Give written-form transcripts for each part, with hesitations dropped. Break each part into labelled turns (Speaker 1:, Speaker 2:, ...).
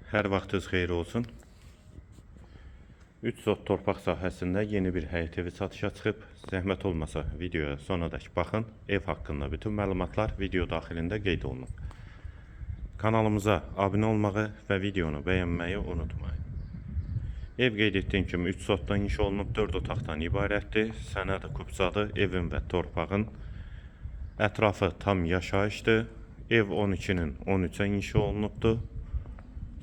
Speaker 1: Hər vaxtınız xeyir olsun. 3 sot torpaq sahəsində yeni bir həyət evi satışa çıxıb. Zəhmət olmasa videoya sonadək baxın. Ev haqqında bütün məlumatlar video daxilində qeyd olunub. Kanalımıza abunə olmağı və videonu bəyənməyi unutmayın. Ev qeyd etdiyim kimi 3 sotdan inşa olunub, 4 otaqdan ibarətdir. Sənəd kubsadır, evin və torpağın. Ətrafı tam yaşayışdır. Ev 12-nin 13-ə inşa olunubdur.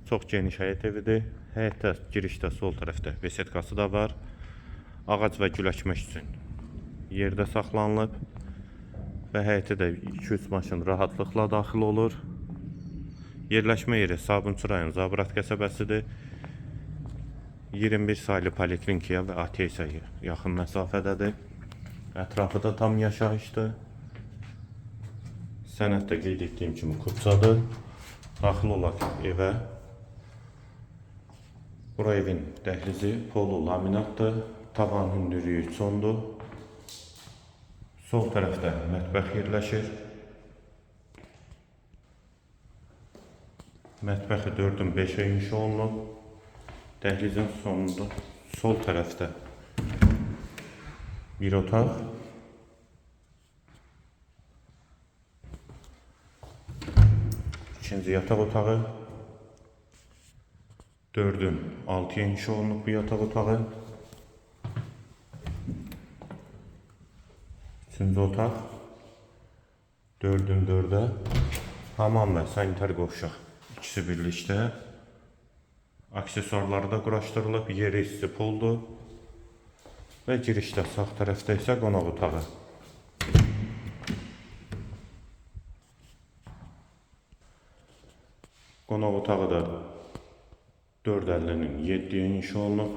Speaker 1: Çox geniş həyət evidir. Həyətdə girişdə sol tərəfdə besetkası da var. Ağac və gül əkmək üçün yerdə saxlanılıb. Və həyətə də 2-3 maşın rahatlıqla daxil olur. Yerləşmə yeri Sabunçu rayon Zabrat qəsəbəsidir. 21 saylı poliklinikaya və ATS-yə yaxın məsafədədir. Ətrafı da tam yaşayışdır. Sənəddə qeyd etdiyim kimi kubsadır. Daxil olaq evə. Bura evin dəhlizi polu laminatdır. Tavan hündürlüyü 3 ondur. Sol tərəfdə mətbəx yerləşir. Mətbəxi 4-ün 5-ə inşa olunub. Dəhlizin sonunda sol tərəfdə bir otaq. İkinci yataq otağı. 4-ün 6-ya inşa olunub bu yataq otağı. Üçüncü otaq. 4-ün 4-ə. Hamam və sanitar qovşaq ikisi birlikdə. Aksesuarları da quraşdırılıb. Yeri isti poldur. Və girişdə sağ tərəfdə isə qonaq otağı. Qonaq otağı da 450-nin 7-yə inşa olunub.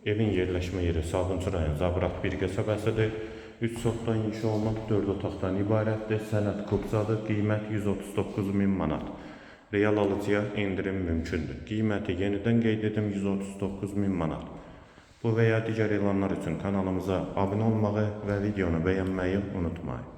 Speaker 1: Evin yerləşmə yeri Sabunçu rayon Zabrat 1 qəsəbəsidir. 3 sotdan inşa olunub, 4 otaqdan ibarətdir. Sənəd kubsadır. Qiymət 139.000 manat. Real alıcıya endirim mümkündür. Qiyməti yenidən qeyd edim 139.000 manat. Bu və ya digər elanlar üçün kanalımıza abunə olmağı və videonu bəyənməyi unutmayın.